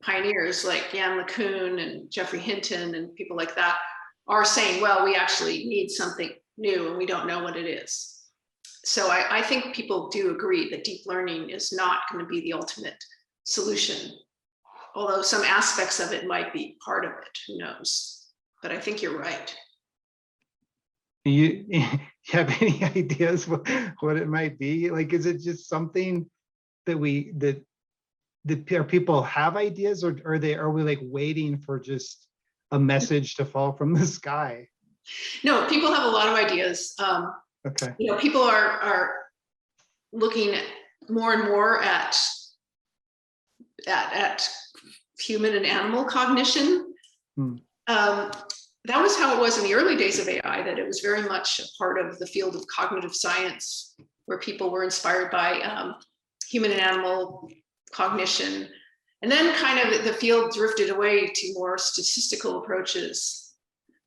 pioneers like Yann LeCun and Geoffrey Hinton and people like that are saying, well, we actually need something new and we don't know what it is. So I think people do agree that deep learning is not going to be the ultimate solution, although some aspects of it might be part of it, who knows? But I think you're right. You have any ideas what it might be? Like, is it just something that people have ideas, or are we like waiting for just a message to fall from the sky? No, people have a lot of ideas. Okay. You know, people are looking more and more at at human and animal cognition. Hmm. That was how it was in the early days of AI, that it was very much a part of the field of cognitive science, where people were inspired by human and animal cognition. And then kind of the field drifted away to more statistical approaches.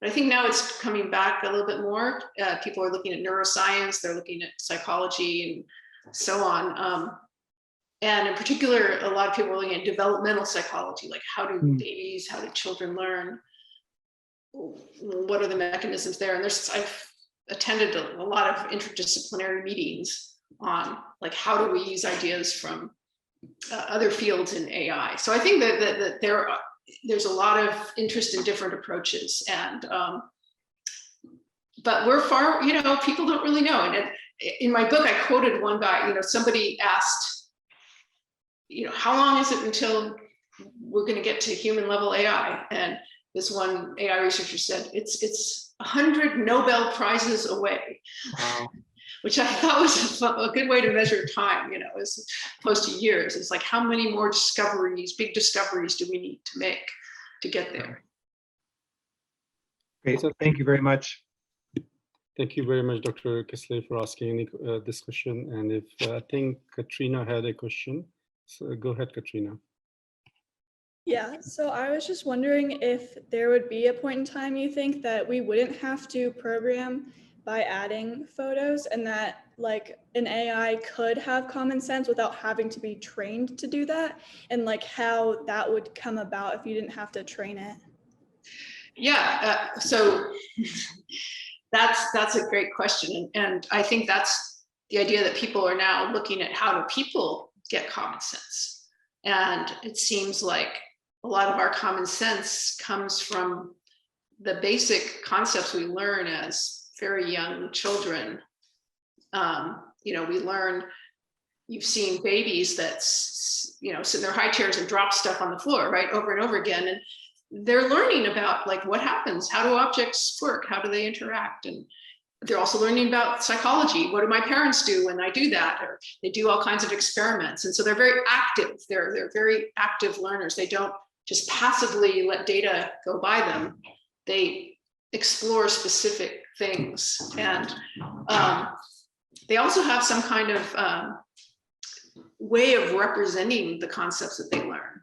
But I think now it's coming back a little bit more. People are looking at neuroscience, they're looking at psychology and so on. And in particular, a lot of people are looking at developmental psychology, like how do babies, how do children learn? What are the mechanisms there? And I've attended a lot of interdisciplinary meetings on like how do we use ideas from other fields in AI. So I think that there's a lot of interest in different approaches, and but we're far, people don't really know. And in my book, I quoted one guy, somebody asked, how long is it until we're going to get to human level AI? And this one AI researcher said, it's 100 Nobel Prizes away. Wow. Which I thought was a good way to measure time, as opposed to years. It's like, how many more big discoveries do we need to make to get there? Great, so thank you very much. Thank you very much, Dr. Kissler, for asking this question. And if I think Katrina had a question, so go ahead, Katrina. Yeah, so I was just wondering if there would be a point in time you think that we wouldn't have to program by adding photos, and that like an AI could have common sense without having to be trained to do that, and like how that would come about if you didn't have to train it. Yeah, so that's a great question. And I think that's the idea, that people are now looking at how do people get common sense. And it seems like a lot of our common sense comes from the basic concepts we learn as very young children. We learn, you've seen babies that, sit in their high chairs and drop stuff on the floor, right, over and over again. And they're learning about like what happens, how do objects work, how do they interact? And they're also learning about psychology. What do my parents do when I do that? Or they do all kinds of experiments. And so they're very active. They're very active learners. They don't just passively let data go by them. They explore specific things. And they also have some kind of way of representing the concepts that they learn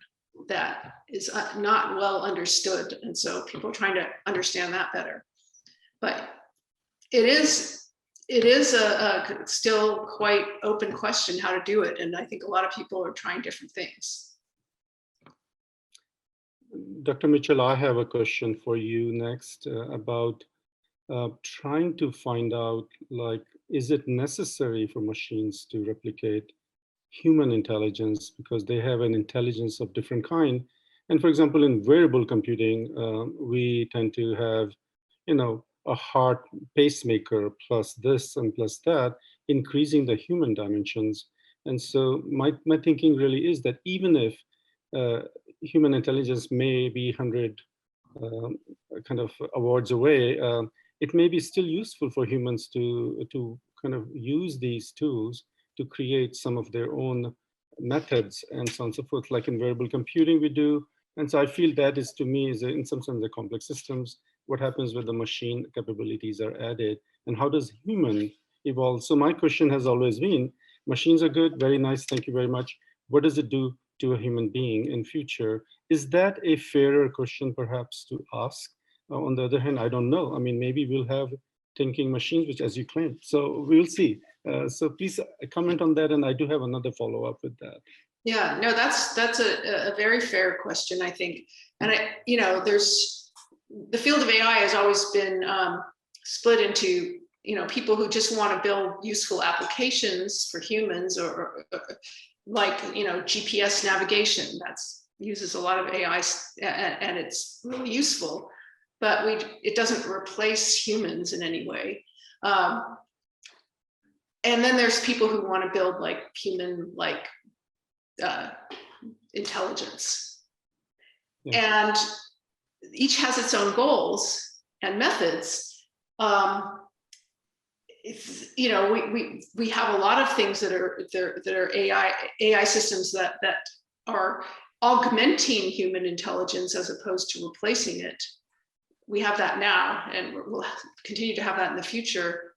that is not well understood. And so people are trying to understand that better. But it is a still quite open question how to do it. And I think a lot of people are trying different things. Dr. Mitchell, I have a question for you next about trying to find out, like, is it necessary for machines to replicate human intelligence because they have an intelligence of different kind? And for example, in wearable computing, we tend to have, a heart pacemaker plus this and plus that, increasing the human dimensions. And so my thinking really is that even if human intelligence may be 100 kind of awards away, it may be still useful for humans to kind of use these tools to create some of their own methods and so on and so forth, like in wearable computing we do. And so I feel that is, to me, is in some sense the complex systems. What happens when the machine capabilities are added, and how does human evolve? So my question has always been, machines are good, very nice, thank you very much. What does it do to a human being in future? Is that a fairer question perhaps to ask? On the other hand, I don't know. I mean, maybe we'll have thinking machines, which, as you claim, so we'll see. So please comment on that, and I do have another follow-up with that. Yeah, no, that's a very fair question, I think. And there's the field of AI has always been split into people who just want to build useful applications for humans, or like GPS navigation that's uses a lot of AI, and it's really useful, but it doesn't replace humans in any way. And then there's people who want to build like human intelligence. Yeah. And each has its own goals and methods. We have a lot of things that are AI systems that are augmenting human intelligence as opposed to replacing it. We have that now, and we'll continue to have that in the future.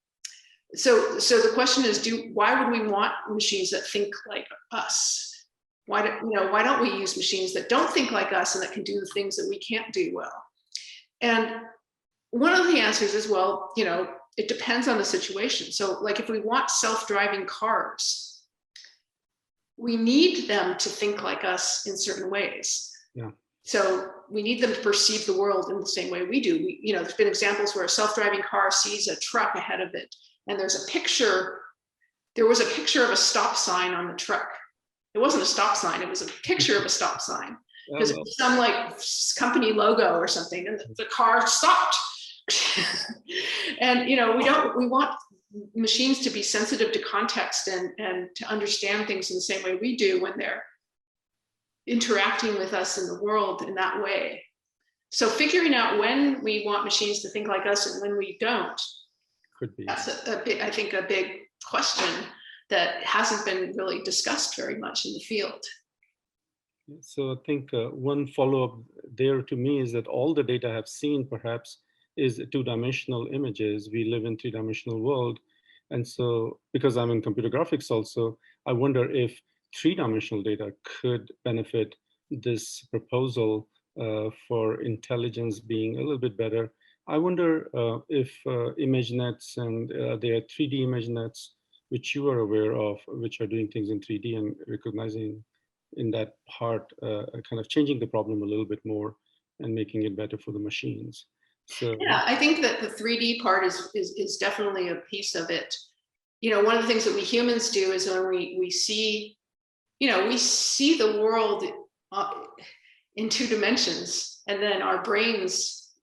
So the question is, why would we want machines that think like us? Why don't we use machines that don't think like us and that can do the things that we can't do well? And one of the answers is, well, it depends on the situation. So like if we want self-driving cars, we need them to think like us in certain ways. Yeah. So we need them to perceive the world in the same way we do. There's been examples where a self-driving car sees a truck ahead of it, and there was a picture of a stop sign on the truck. It wasn't a stop sign, it was a picture of a stop sign. Because it was some like company logo or something, and the car stopped. And we want machines to be sensitive to context and to understand things in the same way we do when they're interacting with us in the world in that way. So figuring out when we want machines to think like us and when we don't, could be. That's I think a big question that hasn't been really discussed very much in the field. So I think one follow-up there to me is that all the data I've seen perhaps is two-dimensional images. We live in three-dimensional world. And so because I'm in computer graphics also, I wonder if three-dimensional data could benefit this proposal for intelligence being a little bit better. I wonder if ImageNets and there are 3D ImageNets, which you are aware of, which are doing things in 3D and recognizing in that part, kind of changing the problem a little bit more and making it better for the machines. So yeah, I think that the 3D part is definitely a piece of it. One of the things that we humans do is when we see, we see the world in 2 dimensions, and then our brains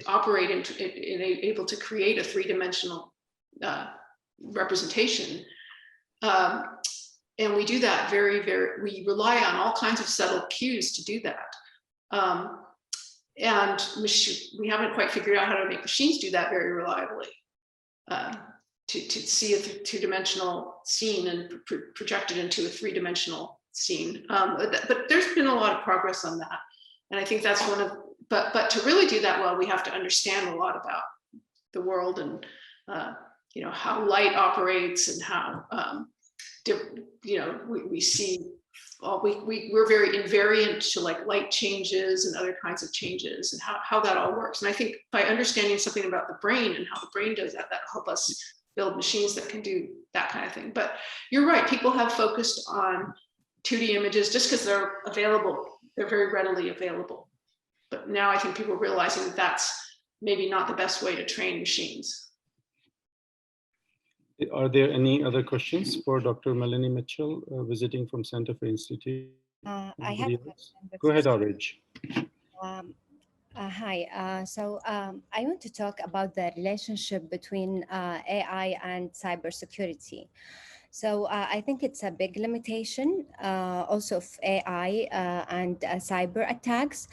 operate in able to create a 3-dimensional representation. And we do that we rely on all kinds of subtle cues to do that. And we haven't quite figured out how to make machines do that very reliably, to see a 2-dimensional scene and project it into a 3-dimensional scene. But there's been a lot of progress on that. And I think that's but to really do that well, we have to understand a lot about the world and, how light operates and how, we see, we're very invariant to like light changes and other kinds of changes and how that all works. And I think by understanding something about the brain and how the brain does that, that'll help us build machines that can do that kind of thing. But you're right, people have focused on 2D images just because they're available. They're very readily available. But now I think people are realizing that that's maybe not the best way to train machines. Are there any other questions for Dr. Melanie Mitchell, visiting from Santa Fe Institute? I have a question. Go ahead, Arij. Hi. So I want to talk about the relationship between AI and cybersecurity. So I think it's a big limitation also of AI and cyber attacks,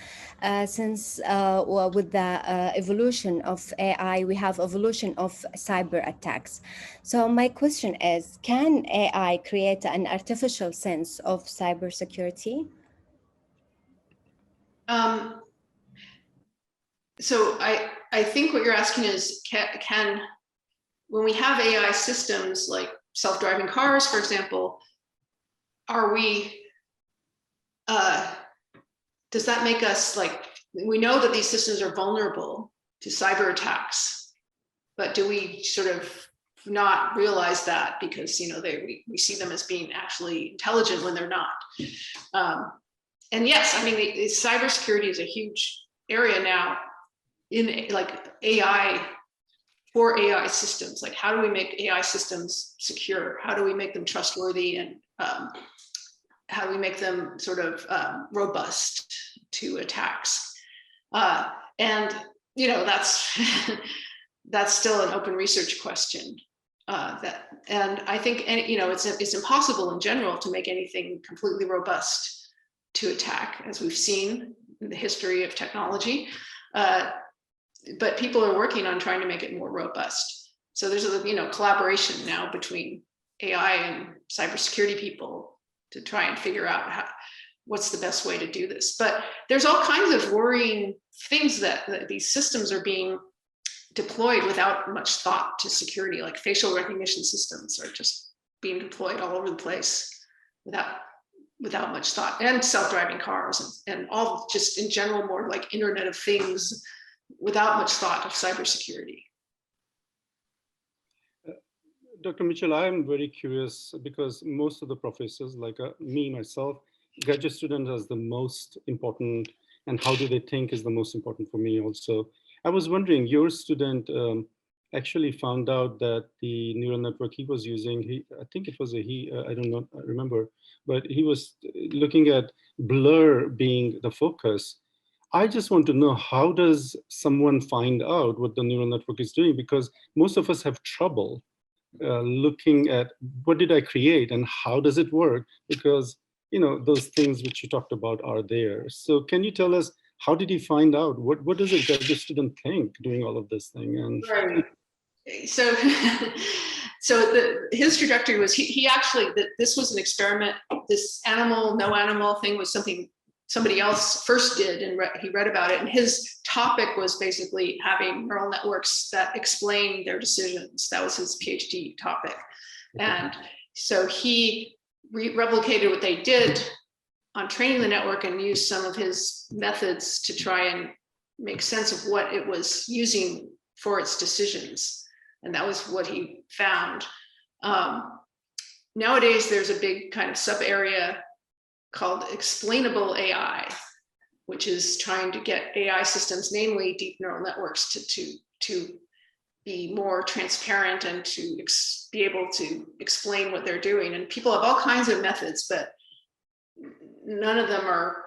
since with the evolution of AI, we have evolution of cyber attacks. So my question is, can AI create an artificial sense of cybersecurity? So I think what you're asking is, can when we have AI systems like self-driving cars, for example, does that make us we know that these systems are vulnerable to cyber attacks, but do we sort of not realize that because, we see them as being actually intelligent when they're not? And yes, I mean, cybersecurity is a huge area now in AI, for AI systems. Like, how do we make AI systems secure? How do we make them trustworthy? And how do we make them sort of robust to attacks? And, that's, that's still an open research question. And I think, it's impossible in general to make anything completely robust to attack, as we've seen in the history of technology. But people are working on trying to make it more robust. So there's a collaboration now between AI and cybersecurity people to try and figure out what's the best way to do this? But there's all kinds of worrying things that these systems are being deployed without much thought to security, like facial recognition systems are just being deployed all over the place without much thought, and self-driving cars and all just in general more like Internet of Things without much thought of cybersecurity. Dr. Mitchell, I am very curious because most of the professors, like me, myself, graduate students as the most important, and how do they think is the most important for me also. I was wondering, your student actually found out that the neural network he was using, I think it was a he, I don't know, I remember, but he was looking at blur being the focus. I just want to know, how does someone find out what the neural network is doing? Because most of us have trouble looking at what did I create and how does it work? Because, you know, those things which you talked about are there. So can you tell us, how did he find out? What does a graduate student think doing all of this thing? And right. So, his trajectory was he actually, this was an experiment. This animal, no animal thing was something somebody else first did, and he read about it. And his topic was basically having neural networks that explain their decisions. That was his PhD topic. And so he replicated what they did on training the network and used some of his methods to try and make sense of what it was using for its decisions. And that was what he found. Nowadays, there's a big kind of sub area called explainable AI, which is trying to get AI systems, namely deep neural networks, to be more transparent and to be able to explain what they're doing. And people have all kinds of methods, but none of them are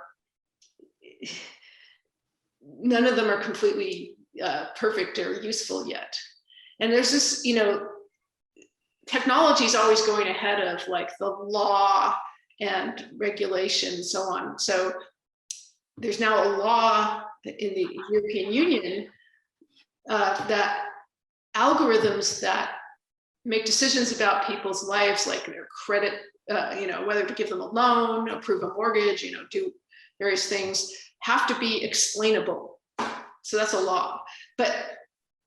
completely perfect or useful yet. And there's this, you know, technology is always going ahead of like the law and regulation and so on. So there's now a law in the European Union that algorithms that make decisions about people's lives, like their credit, you know, whether to give them a loan, approve a mortgage, you know, do various things, have to be explainable. So that's a law. But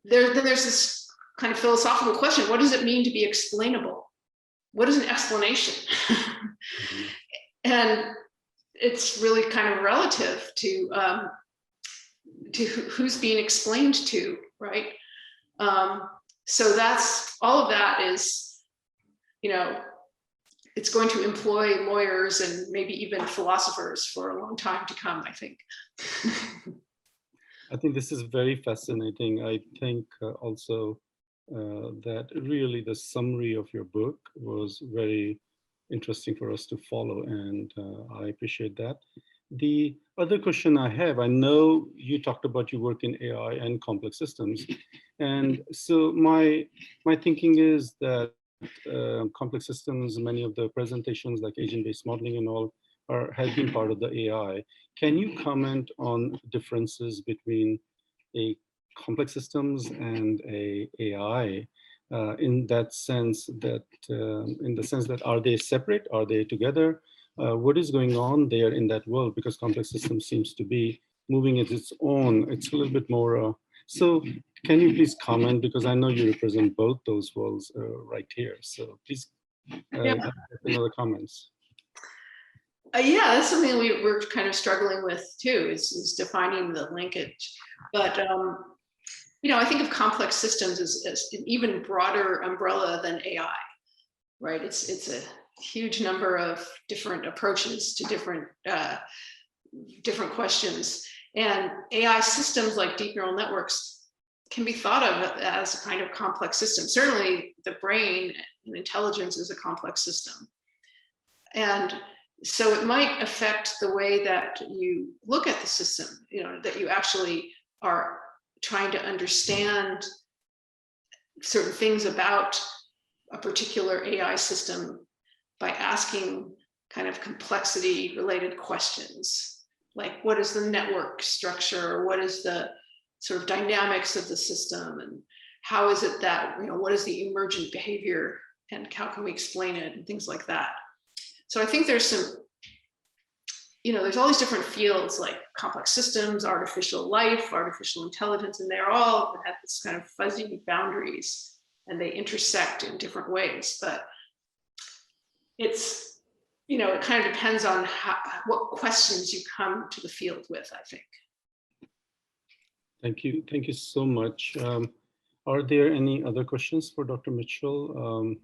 then there's this kind of philosophical question: what does it mean to be explainable? What is an explanation? And it's really kind of relative to who's being explained to, right? So that's all of that is, you know, it's going to employ lawyers and maybe even philosophers for a long time to come, I think. I think this is very fascinating. I think also that really the summary of your book was very interesting for us to follow, and I appreciate that. The other question I have, I know you talked about your work in AI and complex systems, and so my thinking is that complex systems, many of the presentations like agent-based modeling and all have been part of the AI. Can you comment on differences between a complex systems and a AI in that sense that, in the sense that, are they separate? Are they together? What is going on there in that world? Because complex systems seems to be moving at its own. It's a little bit more, so can you please comment? Because I know you represent both those worlds right here. So please have another comments. Yeah, that's something we're kind of struggling with too, is defining the linkage. But you know, I think of complex systems as an even broader umbrella than AI, right? It's a huge number of different approaches to different questions. And AI systems like deep neural networks can be thought of as a kind of complex system. Certainly the brain and intelligence is a complex system. And so it might affect the way that you look at the system, you know, that you actually are trying to understand certain things about a particular AI system by asking kind of complexity related questions, like what is the network structure? What is the sort of dynamics of the system? And how is it that, you know, what is the emergent behavior and how can we explain it and things like that. So I think there's there's all these different fields like complex systems, artificial life, artificial intelligence, and they're all have this kind of fuzzy boundaries and they intersect in different ways. But it's, it kind of depends on what questions you come to the field with, I think. Thank you. Thank you so much. Are there any other questions for Dr. Mitchell?